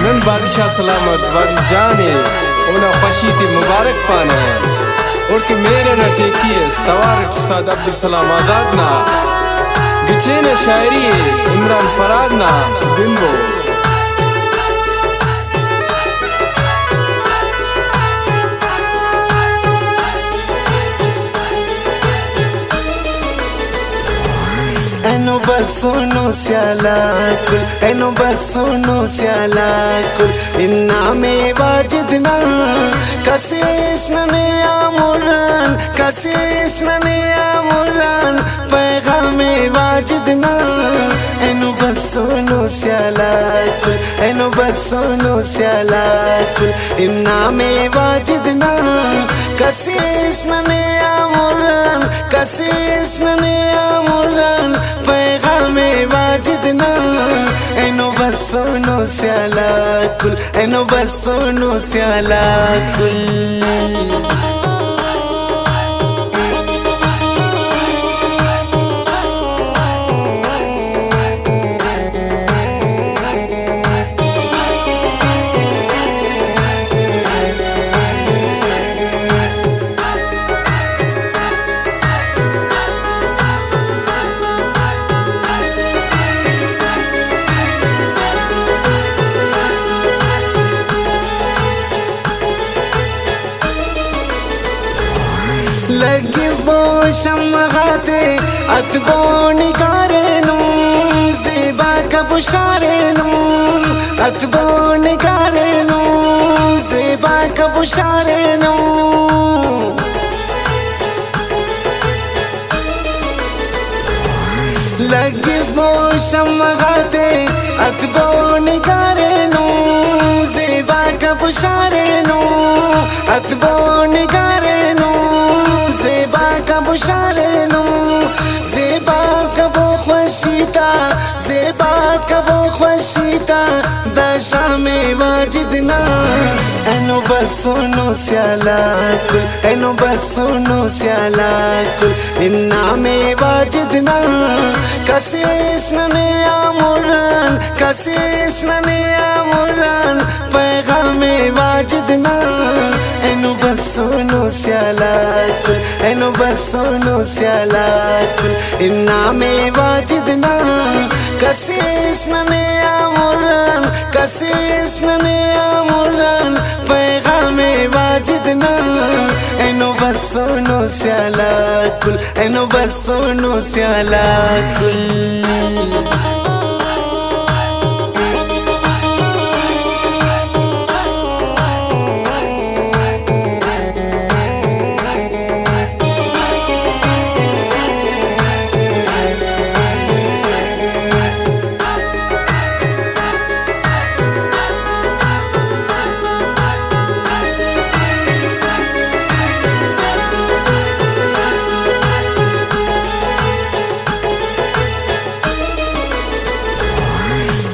None बादशाह सलामत वाली जाने उन्हें खुशी मुबारक पाना है और कि मेरे न टेकी है तवारक उस्ताद अब्दुल सलाम आजाद ना गिचे न शायरी इमरान फराद ना bimbo Eno basono sialakul, eno basono sialakul. Inna me wajidna, kasis na ne amuran, kasis na ne amuran. Paygame wajidna, eno basono sialakul, eno basono sialakul. Inna me wajidna, kasis na ne amuran, kasis na ne amuran. Paigame वाजिदना एनो बसोनो स्यालाकुल एनो बसोनो स्यालाकुल लगी वो शम्हाते अतबो निगारे नूं ज़ेबा का बुशारे नूं अतबो निगारे नूं ज़ेबा का बुशारे नूं लगी वो शम्हाते अतबो निगारे नूं ज़ेबा का बुशारे नूं अतबो निगारे नूं ज़ेबा का बुशारे नूं ज़ेबा का वो ख़ुशीता ज़ेबा का वो ख़ुशीता दशा में वाजिदना एनो बसोनो स्यालाकुल एनो बसोनो स्यालाकुल इन्ना में वाजिदना कसीस ने आमुरान कसीस ने आमुरान पैगामे वाजिदना एनो बसोनो स्यालाकुल एनो बसोनो स्यालाकुल इन्ना में वाजिदना कसीस ने आमुरान कसीस ने आमुरान पैगामे वाजिदना एनो बसोनो स्यालाकुल एनो बसोनो स्यालाकुल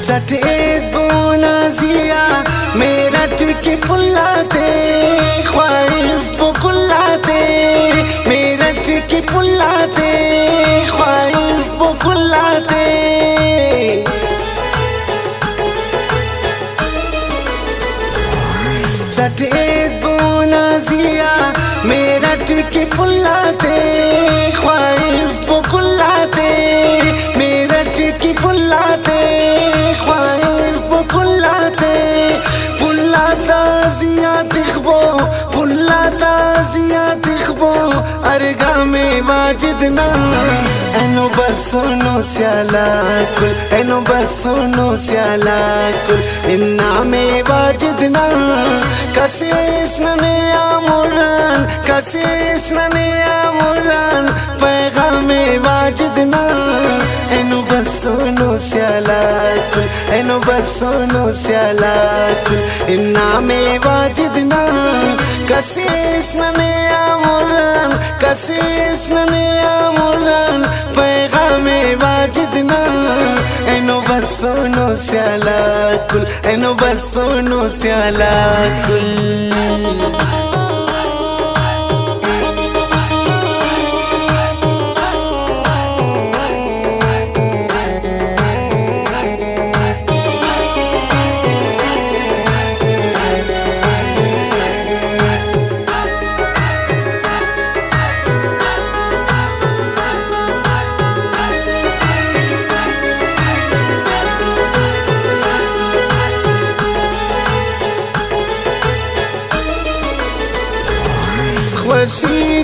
चटे बोनाजिया मेरा टिकी फुलाते ख्वाहिश बुकुलाते मेरा टिकी फुलाते ख्वाहिश बुकुलाते चटे बोनाजिया मेरा टिकी फुलाते ख्वाहिश बुकुलाते मेरा टिकी फुलाते अरगामे वाजिदना एनो बसोनो स्यालाकुल एनो बसोनो स्यालाकुल इन्ना में वाजिदना कसीस ने आमुरान कसीस ने आमुरान पैगामे वाजिदना एनो बसोनो स्यालाकुल एनो बसोनो स्यालाकुल इन्ना में वाजिदना कसीस ने आमुरान कसीस ने आमुरान पैगामे वाजिदना एनो बसोनो स्यालाकुल एनो बसोनो स्यालाकुल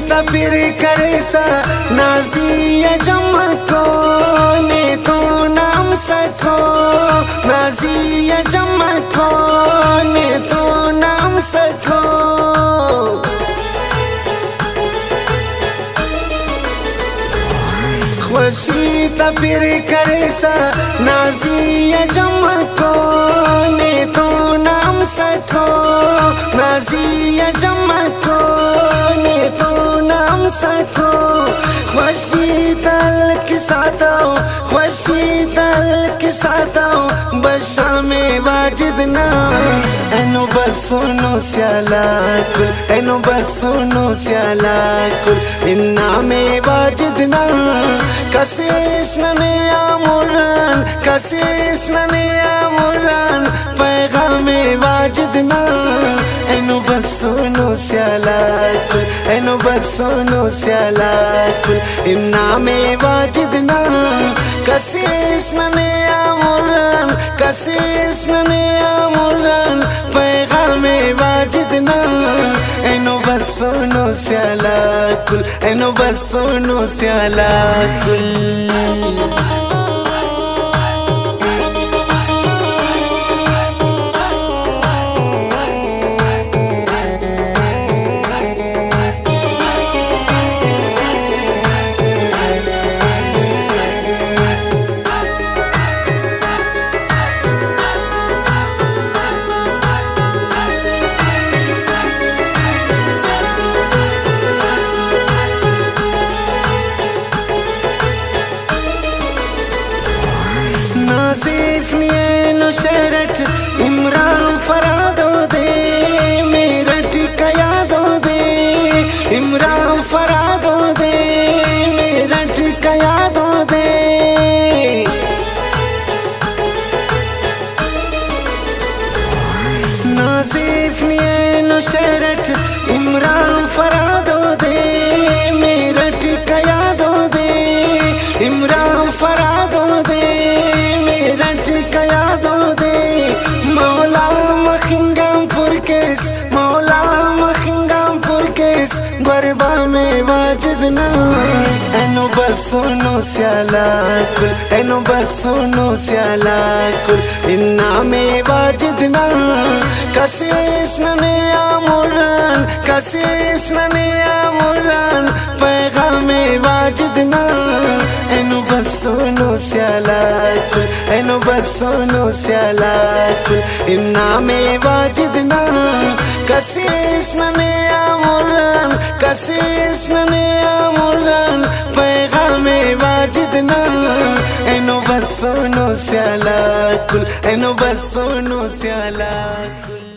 तपिर करे सा नाजी जमा को ने तो नाम सको नाजी जमा को ने तो नाम सको खुशी तपिर करे सा नाजी जमा को ने तो नाम सको नाजी जमा को ने तो नाम सको खुशी तल के साथ आओ खुशी तल के साथ आओ बशा में वाजिद ना एनो बसोनो स्याला कुल एनो बसोनो स्याला कुल इन्ना में वाजिद ना कसीस नने आमुरान कसीस नने आमुरान पैगामे वाजिद ना एनो बसोनो स्याला कुल एनो बसोनो स्याला कुल इन्ना में वाजिद ना कसीस नने आमुरान कसीस नने आमुरान पैगामे वाजिद ना एनो बसोनो स्याला कुल एनो बसोनो स्याला कुल नाज़िफ नियनो शरट इमरान फरादो दे मेरठ का यादो दे इमरान फरादो दे मेरठ का यादो दे नाज़िफ नियनो शरट इमरान फरादो दे मेरठ का यादो दे इमरान फरादो दे मेरठ का यादो दे मौला मखिंगम पुरकेस मौला मखिंगम पुरकेस गरबा में वाजिद ना एनो बसोनो स्याला कुल एनो बसोनो स्याला कुल इन्ना में वाजिद ना कसीस नने आमुरान कसीस नने आमुरान पैगामे वाजिद ना एनो बसोनो स्याला कुल एनो बसोनो स्याला कुल इन्ना में वाजिद ना कसीस नने आमुरान कसीस नने आमुरान पैगामे वाजिद ना एनो बसोनो स्याला कुल एनो बसोनो स्याला कुल